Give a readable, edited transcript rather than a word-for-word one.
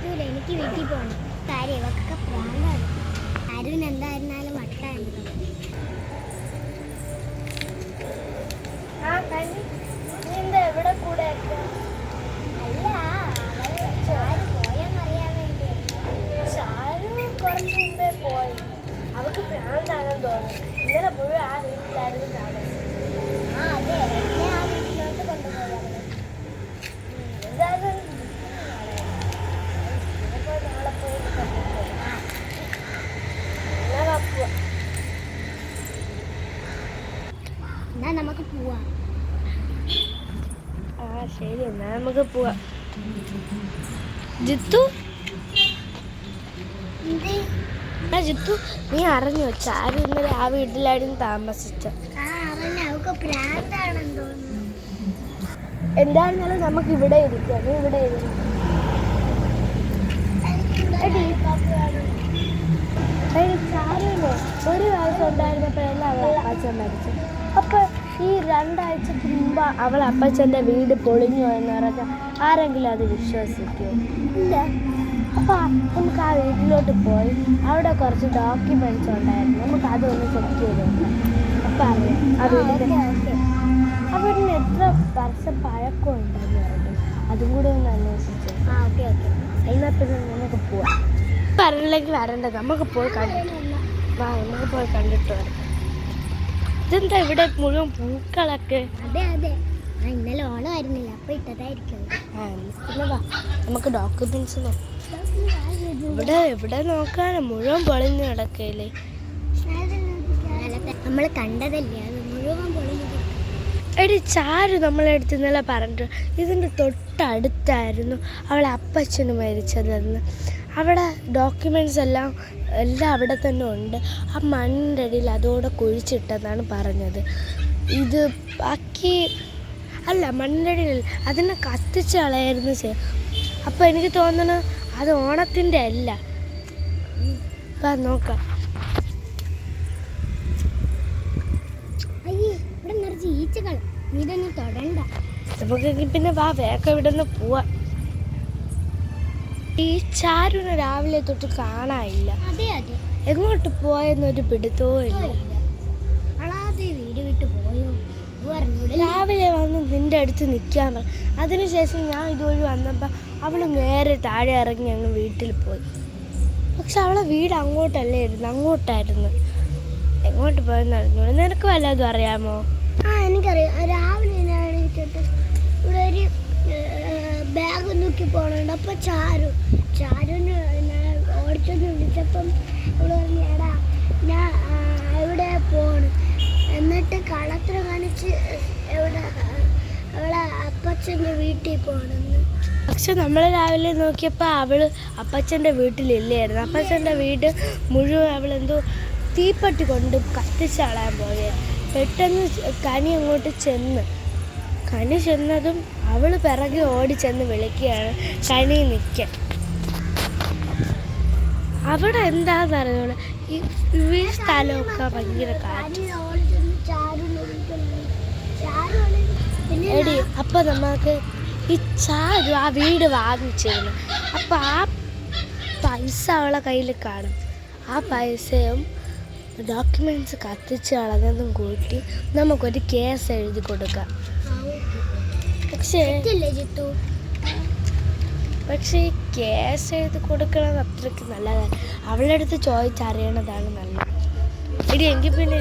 പറ്റൂല, എനിക്ക് വീട്ടിൽ പോകണം. കാര്യം ഇവക്കൊക്കെ പ്രാന്താണ്. അരുൺ എന്തായിരുന്നാലും വട്ടാണ്. എവിടെ കൂടെ അല്ല, ചാരു പോയെന്നറിയാൻ വേണ്ടി. ചാരു കുറച്ച് മുമ്പേ പോയി. അവൾക്ക് പ്രാന്താണെന്ന് തോന്നുന്നു. ഇന്നലെ മുഴുവൻ ആ വീട്ടിലായിരുന്നു താമസം. അതെ, എന്നെ ആ വീട്ടിലോട്ട് കൊണ്ടുപോയി അവള്. എന്തായാലും നാളെ പോയിട്ട് കണ്ടിട്ട് എന്നാ നമുക്ക് പോവാം. ശരി, എന്നാ നമുക്ക് പോവാം. ജിത്തു, ജിത്തു, നീ അറിഞ്ഞോ ചാരു ഇന്നലെ ആ വീട്ടിലായിരുന്നു താമസിച്ച? അവൾക്ക് പ്രാന്താണെന്ന് തോന്നുന്നു. എന്തായിരുന്നാലും നമുക്ക് ഇവിടെ ഇരിക്കാം. നീ ഇവിടെ ചാരുവിന് ഒരു വയസ്സ് ഉണ്ടായിരുന്നപ്പോഴല്ല അവൾ അപ്പച്ചൻ മരിച്ചു. അപ്പൊ ഈ 2 ആഴ്ചക്ക് മുമ്പ് അവൾ അപ്പച്ചൻ്റെ വീട് പൊളിഞ്ഞു എന്ന് പറഞ്ഞാൽ ആരെങ്കിലും അത് വിശ്വസിക്കുമോ? ഇല്ല. അപ്പൊ നമുക്ക് ആ വീട്ടിലോട്ട് പോയി അവിടെ കുറച്ച് ഡോക്യുമെന്റ്സ് ഉണ്ടായിരുന്നു. നമുക്ക് അതൊന്ന് ചെക്ക് ചെയ്ത് നോക്കാം. അപ്പൊ അറിയാം ആ വീടിന് എത്ര വർഷം പഴക്കം ഉണ്ടെന്ന് പറഞ്ഞു. അതും കൂടെ ഒന്ന് അന്വേഷിച്ചു. എന്നാൽ പിന്നെ നമുക്ക് പോവാം. പറഞ്ഞില്ലെങ്കിൽ വരണ്ട, നമുക്ക് പോയി കണ്ടിട്ട് നമുക്ക് പോയി കണ്ടിട്ട് വരാം. ഇതെന്താ ഇവിടെ മുഴുവൻ പൂക്കളൊക്കെ? അതെ, ഇന്നലെ ഓണമായിരുന്നില്ല, അപ്പൊ ഇട്ടതായിരിക്കും. പിന്നെ വാ, നമുക്ക് ഡോക്യുമെന്റ്സ് നോക്കാം. ഇവിടെ നോക്കാനും മുഴുവൻ പൊളിഞ്ഞ് കിടക്കയില്ലേ? നമ്മൾ കണ്ടതല്ലേ, അത് മുഴുവൻ പൊളിഞ്ഞു. എടി ചാരു നമ്മളെ അടുത്ത് ഇന്നലെ പറഞ്ഞിട്ട് ഇതിൻ്റെ തൊട്ടടുത്തായിരുന്നു അവളെ അപ്പച്ചന് മരിച്ചതെന്ന്. അവിടെ ഡോക്യുമെൻറ്റ്സ് എല്ലാം അവിടെ തന്നെ ഉണ്ട്. ആ മണ്ണിൻ്റെ അടിയിൽ അതോടെ കുഴിച്ചിട്ടെന്നാണ് പറഞ്ഞത്. ഇത് ബാക്കി അല്ല, മണ്ണിൻ്റെ അടിയിൽ അതിനെ കത്തിച്ച് കളയായിരുന്നു ചെയ്യും. അപ്പോൾ എനിക്ക് തോന്നുന്നു അത് ഓണത്തിൻ്റെ അല്ല. അപ്പം നോക്കാം. ഇവിടെ നിറച്ച് ഈച്ചകൾ, ഇതൊന്നും തൊടണ്ട. നമുക്ക് പിന്നെ വാ, വേഗം ഇവിടെ നിന്ന് പോവാം. ഈ ചാരുവിനെ രാവിലെ തൊട്ട് കാണാനില്ല. അതെ, എങ്ങോട്ട് പോയെന്നൊരു പിടുത്തവും ഇല്ല. വീട് വിട്ട് പോയോ? രാവിലെ വന്ന് നിന്റെ അടുത്ത് നിൽക്കാൻ പറഞ്ഞു. അതിനുശേഷം ഞാൻ ഇതുവഴി വന്നപ്പോൾ അവൾ നേരെ താഴെ ഇറങ്ങി അങ്ങ് വീട്ടിൽ പോയി. പക്ഷെ അവളെ വീട് അങ്ങോട്ടായിരുന്നു. എങ്ങോട്ട് പോയെന്ന് അറിഞ്ഞൂടെ. നിനക്ക് വല്ലതും അറിയാമോ? എനിക്കറിയാം. രാവിലെ ഞാൻ എണീറ്റിട്ട് ഇവിടെ ഒരു ബാഗ് നോക്കി പോകണുണ്ട്. അപ്പോൾ ചാരുവിന് ഞാൻ ഓടിച്ചൊന്ന് വിളിച്ചപ്പം അവള് പറഞ്ഞു, എടാ ഞാൻ എവിടെ പോകണം. എന്നിട്ട് കളത്തിൽ കാണിച്ച് അവളെ അപ്പച്ചൻ്റെ വീട്ടിൽ പോകണമെന്ന്. പക്ഷെ നമ്മൾ രാവിലെ നോക്കിയപ്പോൾ അവൾ അപ്പച്ചൻ്റെ വീട്ടിലില്ലായിരുന്നു. അപ്പച്ചൻ്റെ വീട് മുഴുവൻ അവളെന്തോ തീപ്പെട്ടി കൊണ്ട് കത്തിച്ച് കളയാൻ പോയത്. പെട്ടെന്ന് കനി അങ്ങോട്ട് ചെന്നതും അവൾ പിറകെ ഓടിച്ചെന്ന് വിളിക്കുകയാണ് കനി നിൽക്കാൻ. അവിടെ എന്താന്ന് അറിഞ്ഞോളൂ, ഈ സ്ഥലമൊക്കെ ഭയങ്കര കാറ്റ്. എടി, അപ്പം നമുക്ക് ഈ ചാരു ആ വീട് വാങ്ങിച്ചിരുന്നു. അപ്പം ആ പൈസ അവളെ കയ്യിൽ കാണും. ആ പൈസയും ഡോക്യുമെൻറ്റ്സ് കത്തിച്ച് കളഞ്ഞതും കൂട്ടി നമുക്കൊരു കേസ് എഴുതി കൊടുക്കാം. പക്ഷേ ഈ കേസ് എഴുതി കൊടുക്കണത് അത്രയ്ക്ക് നല്ലതാണ്. അവളുടെ അടുത്ത് ചോദിച്ചറിയണതാണ് നല്ലത്. എടി, എങ്കിൽ പിന്നെ